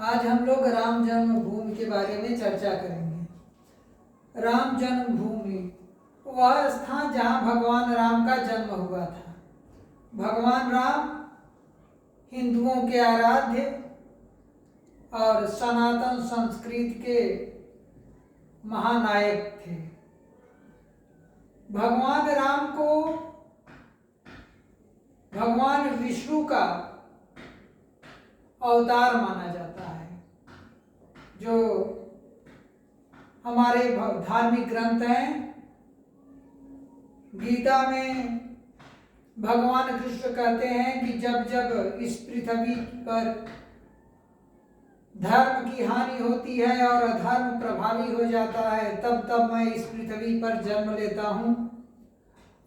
आज हम लोग राम जन्मभूमि के बारे में चर्चा करेंगे। राम जन्मभूमि वह स्थान जहाँ भगवान राम का जन्म हुआ था। भगवान राम हिंदुओं के आराध्य और सनातन संस्कृति के महानायक थे। भगवान राम को भगवान विष्णु का अवतार माना जाता है। जो हमारे धार्मिक ग्रंथ हैं, गीता में भगवान कृष्ण कहते हैं कि जब जब इस पृथ्वी पर धर्म की हानि होती है और अधर्म प्रभावी हो जाता है, तब तब मैं इस पृथ्वी पर जन्म लेता हूँ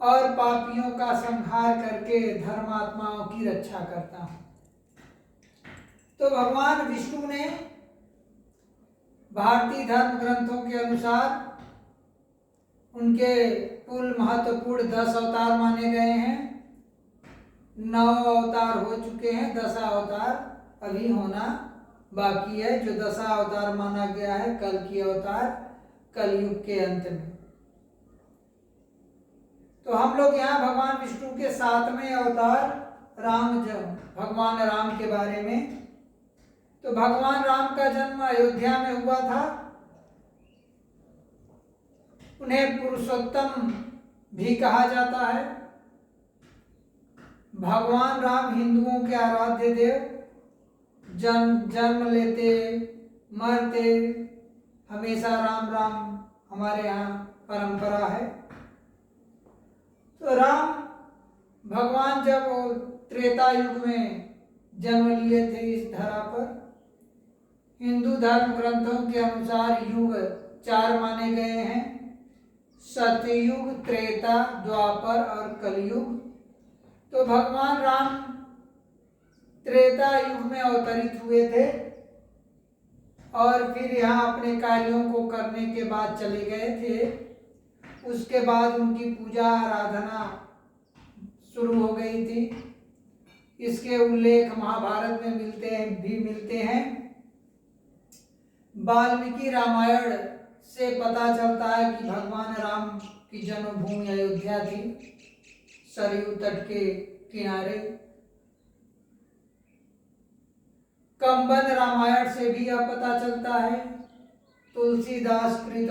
और पापियों का संहार करके धर्मात्माओं की रक्षा करता हूँ। तो भगवान विष्णु ने भारतीय धर्म ग्रंथों के अनुसार उनके कुल महत्वपूर्ण 10 अवतार माने गए हैं। 9 अवतार हो चुके हैं, 10 अवतार अभी होना बाकी है। जो 10 अवतार माना गया है कल की अवतार, कलयुग के अंत में। तो हम लोग यहाँ भगवान विष्णु के 7वें अवतार भगवान राम के बारे में। तो भगवान राम का जन्म अयोध्या में हुआ था। उन्हें पुरुषोत्तम भी कहा जाता है। भगवान राम हिंदुओं के आराध्य देव, जन्म लेते मरते हमेशा राम राम हमारे यहाँ परंपरा है। तो राम भगवान जब त्रेता युग में जन्म लिए थे इस धरा पर, हिंदू धर्म ग्रंथों के अनुसार युग 4 माने गए हैं: सतयुग, त्रेता, द्वापर और कलयुग। तो भगवान राम त्रेता युग में अवतरित हुए थे और फिर यहाँ अपने कार्यों को करने के बाद चले गए थे। उसके बाद उनकी पूजा आराधना शुरू हो गई थी। इसके उल्लेख महाभारत में मिलते हैं। वाल्मीकि रामायण से पता चलता है कि भगवान राम की जन्मभूमि अयोध्या थी, सरयू तट के किनारे। कंबन रामायण से भी यह पता चलता है। तुलसीदास कृत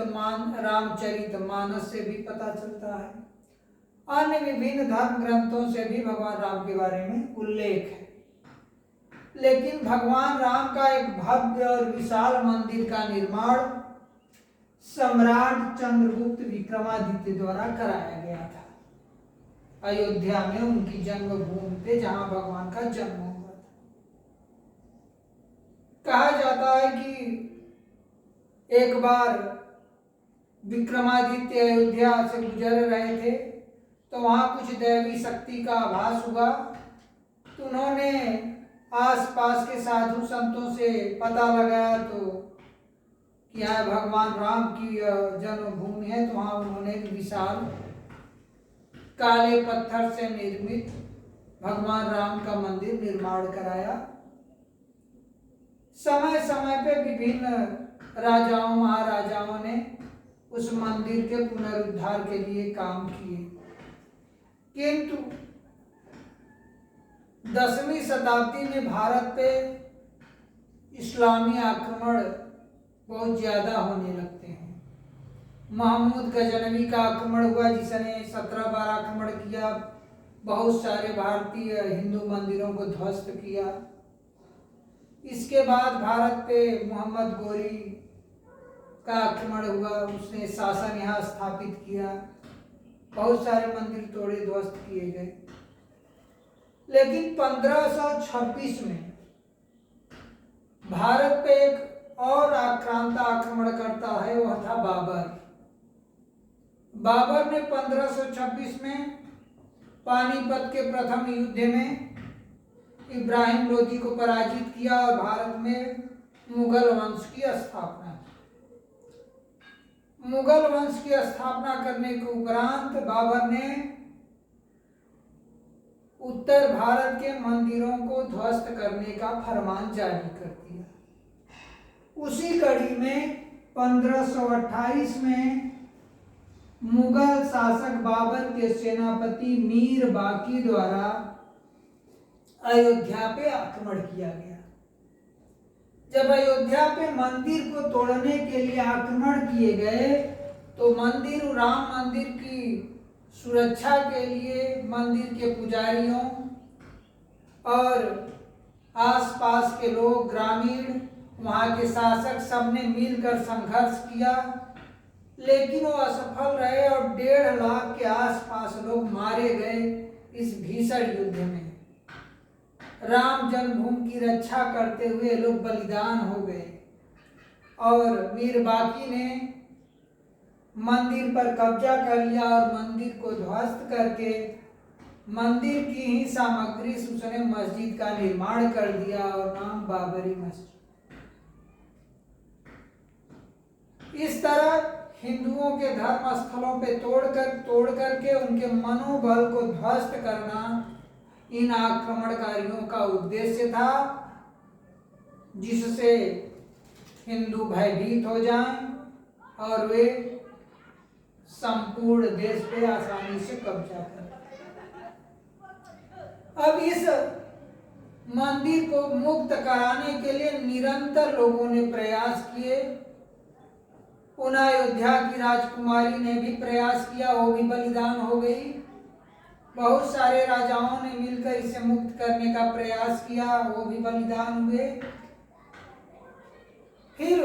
रामचरित मानस से भी पता चलता है। अन्य विभिन्न धर्म ग्रंथों से भी भगवान राम के बारे में उल्लेख है। लेकिन भगवान राम का एक भव्य और विशाल मंदिर का निर्माण सम्राट चंद्रगुप्त विक्रमादित्य द्वारा कराया गया था अयोध्या में, उनकी जन्मभूमि पे जहां भगवान का जन्म हुआ था। कहा जाता है कि एक बार विक्रमादित्य अयोध्या से गुजर रहे थे तो वहां कुछ दैवी शक्ति का आभास हुआ। तो उन्होंने आसपास के साधु संतों से पता लगाया तो यहाँ भगवान राम की जन्मभूमि है। तो वहाँ उन्होंने विशाल काले पत्थर से निर्मित भगवान राम का मंदिर निर्माण कराया। समय समय पे विभिन्न राजाओं महाराजाओं ने उस मंदिर के पुनरुद्धार के लिए काम किए, किंतु 10वीं शताब्दी में भारत पे इस्लामी आक्रमण बहुत ज़्यादा होने लगते हैं। महमूद गजनवी का आक्रमण हुआ, जिसने 17 बार आक्रमण किया, बहुत सारे भारतीय हिंदू मंदिरों को ध्वस्त किया। इसके बाद भारत पे मोहम्मद गोरी का आक्रमण हुआ, उसने शासन यहाँ स्थापित किया, बहुत सारे मंदिर तोड़े ध्वस्त किए गए। लेकिन 1526 में भारत पे एक और आक्रांता आक्रमण करता है, वह था बाबर। बाबर ने 1526 में पानीपत के प्रथम युद्ध में इब्राहिम लोदी को पराजित किया और भारत में मुगल वंश की स्थापना की। मुगल वंश की स्थापना करने के उपरांत बाबर ने उत्तर भारत के मंदिरों को ध्वस्त करने का फरमान जारी कर दिया। उसी कड़ी में 1528 में मुगल शासक बाबर के सेनापति मीर बाकी द्वारा अयोध्या पे आक्रमण किया गया। जब अयोध्या पे मंदिर को तोड़ने के लिए आक्रमण किए गए तो राम मंदिर की सुरक्षा के लिए मंदिर के पुजारियों और आसपास के लोग, ग्रामीण, वहाँ के शासक, सबने मिलकर संघर्ष किया, लेकिन वो असफल रहे और 1.5 लाख के आसपास लोग मारे गए इस भीषण युद्ध में। राम जन्मभूमि की रक्षा करते हुए लोग बलिदान हो गए और मीर बाकी ने मंदिर पर कब्जा कर लिया और मंदिर को ध्वस्त करके मंदिर की ही सामग्री से उसने मस्जिद का निर्माण कर दिया और नाम बाबरी मस्जिद। इस तरह हिंदुओं के धर्म स्थलों पे तोड़ करके उनके मनोबल को ध्वस्त करना इन आक्रमणकारियों का उद्देश्य था, जिससे हिंदू भयभीत हो जाएं और वे संपूर्ण देश पे आसानी से कब्जा करें। अब इस मंदिर को मुक्त कराने के लिए निरंतर लोगों ने प्रयास किए। पुनः अयोध्या की राजकुमारी ने भी प्रयास किया, वो भी बलिदान हो गई। बहुत सारे राजाओं ने मिलकर इसे मुक्त करने का प्रयास किया, वो भी बलिदान हुए। फिर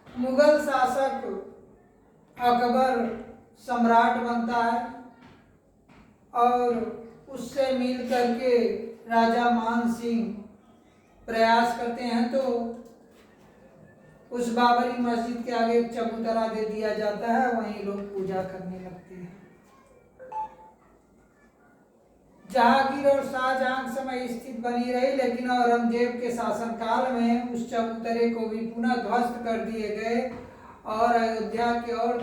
मुगल शासक अकबर सम्राट बनता है और उससे मिलकर के राजा मान सिंह प्रयास करते हैं तो उस बाबरी मस्जिद के आगे एक चबूतरा दे दिया जाता है, वहीं लोग पूजा करने लगते हैं। जहांगीर और शाहजहां के समय स्थित बनी रही, लेकिन औरंगजेब के शासनकाल में उस चबूतरे को भी पुनः ध्वस्त कर दिए गए और अयोध्या के और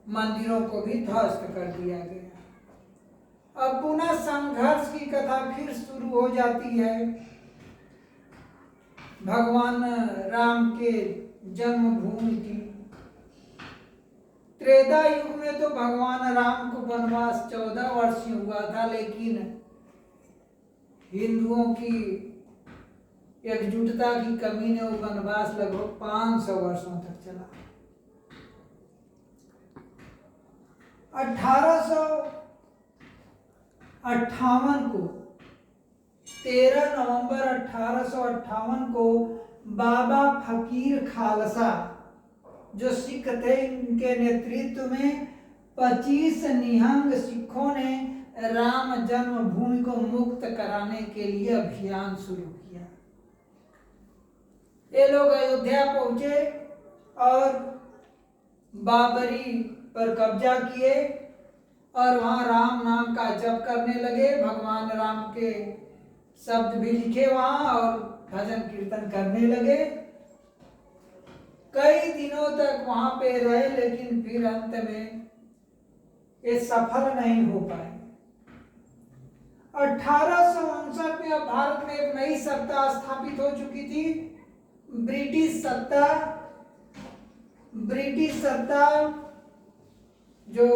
मंदिरों को भी ध्वस्त कर दिया गया। अब पुनः संघर्ष की कथा फिर शुरू हो जाती है। भगवान राम के जन्मभूमि की त्रेता युग में तो भगवान राम को वनवास 14 वर्ष ही हुआ था, लेकिन हिंदुओं की एकजुटता की कमी ने वो वनवास लगभग 500 वर्षों तक चला। 1858 को 13 नवंबर 1858 को बाबा फकीर खालसा जो सिख थे, इनके नेतृत्व में 25 निहंग सिखों ने राम जन्मभूमि को मुक्त कराने के लिए अभियान शुरू किया। ये लोग अयोध्या पहुंचे और बाबरी पर कब्जा किए और वहां राम नाम का जप करने लगे। भगवान राम के शब्द भी लिखे वहां और भजन कीर्तन करने लगे। कई दिनों तक वहां पे रहे, लेकिन फिर अंत में ये सफल नहीं हो पाए। 1859 में अब भारत में एक नई सत्ता स्थापित हो चुकी थी, ब्रिटिश सत्ता जो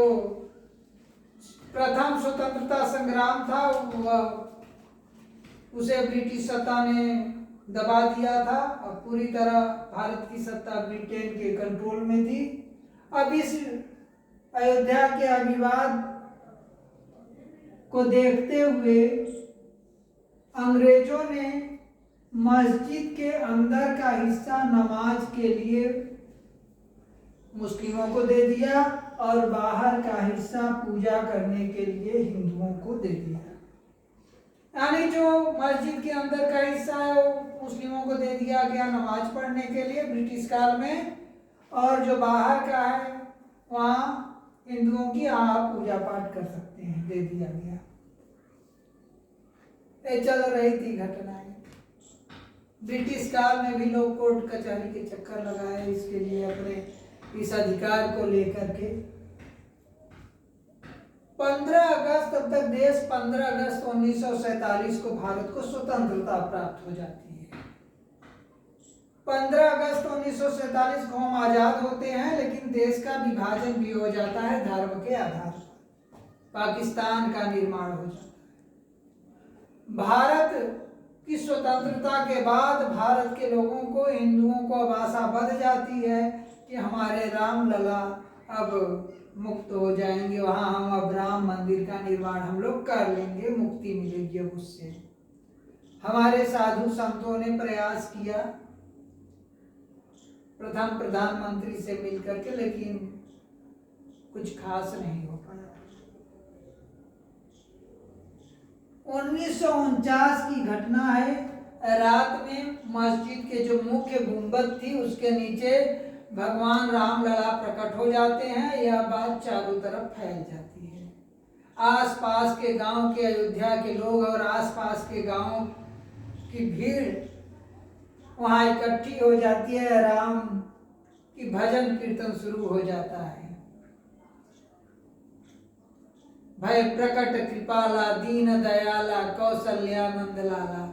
प्रथम स्वतंत्रता संग्राम था उसे ब्रिटिश सत्ता ने दबा दिया था और पूरी तरह भारत की सत्ता ब्रिटेन के कंट्रोल में थी। अब इस अयोध्या के अविवाद को देखते हुए अंग्रेजों ने मस्जिद के अंदर का हिस्सा नमाज के लिए मुस्लिमों को दे दिया और बाहर का हिस्सा पूजा करने के लिए हिंदुओं को दे दिया। यानी जो मस्जिद के अंदर का हिस्सा है वो मुस्लिमों को दे दिया गया नमाज पढ़ने के लिए ब्रिटिश काल में, और जो बाहर का है वहाँ हिंदुओं की आप पूजा पाठ कर सकते हैं, दे दिया गया। ये चल रही थी घटनाएं। ब्रिटिश काल में भी लोग कोर्ट कचहरी के चक्कर लगाए इसके लिए, अपने इस अधिकार को लेकर के। 15 अगस्त तब तक 15 अगस्त 1947 को भारत को स्वतंत्रता प्राप्त हो जाती है। 15 अगस्त 1947 को हम आजाद होते हैं, लेकिन देश का विभाजन भी हो जाता है धर्म के आधार पर। पाकिस्तान का निर्माण हो जाता है। भारत की स्वतंत्रता के बाद भारत के लोगों को, हिंदुओं को अब आशा बढ़ जाती है कि हमारे रामलला अब मुक्त हो जाएंगे, वहाँ हम अब राम मंदिर का निर्माण हम लोग कर लेंगे, मुक्ति मिलेगी अब उससे। हमारे साधु संतों ने प्रयास किया प्रथम प्रधानमंत्री से मिलकर के, लेकिन कुछ खास नहीं हो पाया। 1949 की घटना है। रात में मस्जिद के जो मुख्य गुंबद थी उसके नीचे भगवान रामलला प्रकट हो जाते हैं। यह बात चारों तरफ फैल जाती है। आसपास के गांव के, अयोध्या के लोग और आसपास के गांव की भीड़ वहां इकट्ठी हो जाती है। राम की भजन कीर्तन शुरू हो जाता है। भय प्रकट कृपाला दीन दयाला कौशल्या नंदलाला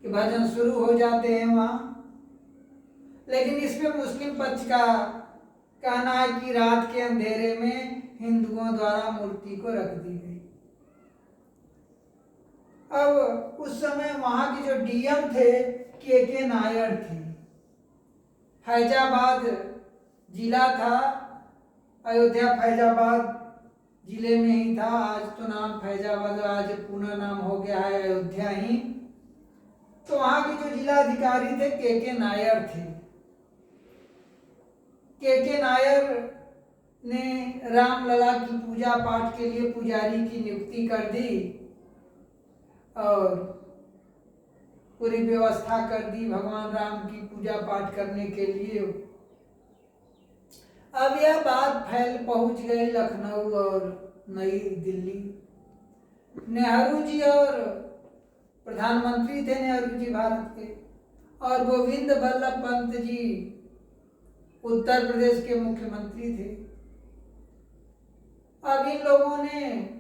के भजन शुरू हो जाते हैं वहां। लेकिन इसमें मुस्लिम पक्ष का कहना है कि रात के अंधेरे में हिंदुओं द्वारा मूर्ति को रख दी गई। अब उस समय वहां के जो डीएम थे के नायर थे। फैजाबाद जिला था, अयोध्या फैजाबाद जिले में ही था। आज तो नाम फैजाबाद, आज पूरा नाम हो गया है अयोध्या ही। तो वहां के जो जिलाधिकारी थे के नायर थे। के नायर ने रामलला की पूजा पाठ के लिए पुजारी की नियुक्ति कर दी और पूरी व्यवस्था कर दी भगवान राम की पूजा पाठ करने के लिए। अब यह बात पहुंच गई लखनऊ और नई दिल्ली। नेहरू जी और प्रधानमंत्री थे नेहरू जी भारत के, और गोविंद बल्लभ पंत जी उत्तर प्रदेश के मुख्यमंत्री थे। अब इन लोगों ने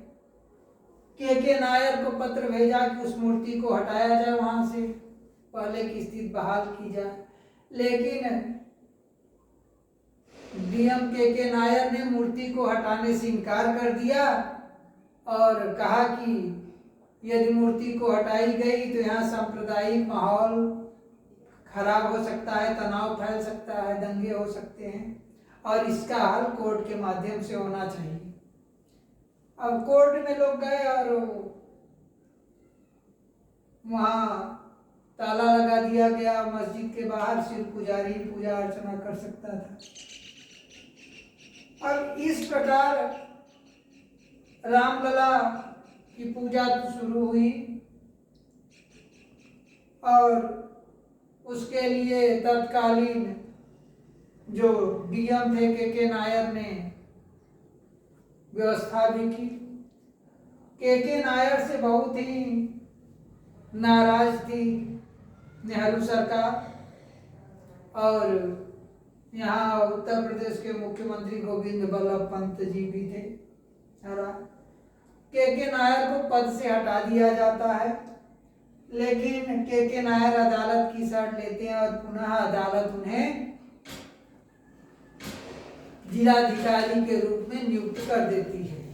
के नायर को पत्र भेजा कि उस मूर्ति को हटाया जाए, वहां से पहले की स्थिति बहाल की जाए। लेकिन डीएम के नायर ने मूर्ति को हटाने से इनकार कर दिया और कहा कि यदि मूर्ति को हटाई गई तो यहाँ सांप्रदायिक माहौल खराब हो सकता है, तनाव फैल सकता है, दंगे हो सकते हैं और इसका हल कोर्ट के माध्यम से होना चाहिए। अब कोर्ट में लोग गए और वहां ताला लगा दिया गया। मस्जिद के बाहर सिर्फ पुजारी पूजा अर्चना कर सकता था। अब इस प्रकार रामलला की पूजा शुरू हुई और उसके लिए तत्कालीन जो डीएम थे के नायर ने व्यवस्था भी की। के नायर से बहुत ही नाराज थी नेहरू सरकार और यहाँ उत्तर प्रदेश के मुख्यमंत्री गोविंद बल्लभ पंत जी भी थे। के नायर को पद से हटा दिया जाता है, लेकिन के नायर अदालत की शरण लेते हैं और पुनः अदालत उन्हें जिलाधिकारी के रूप में नियुक्त कर देती है।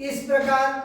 इस प्रकार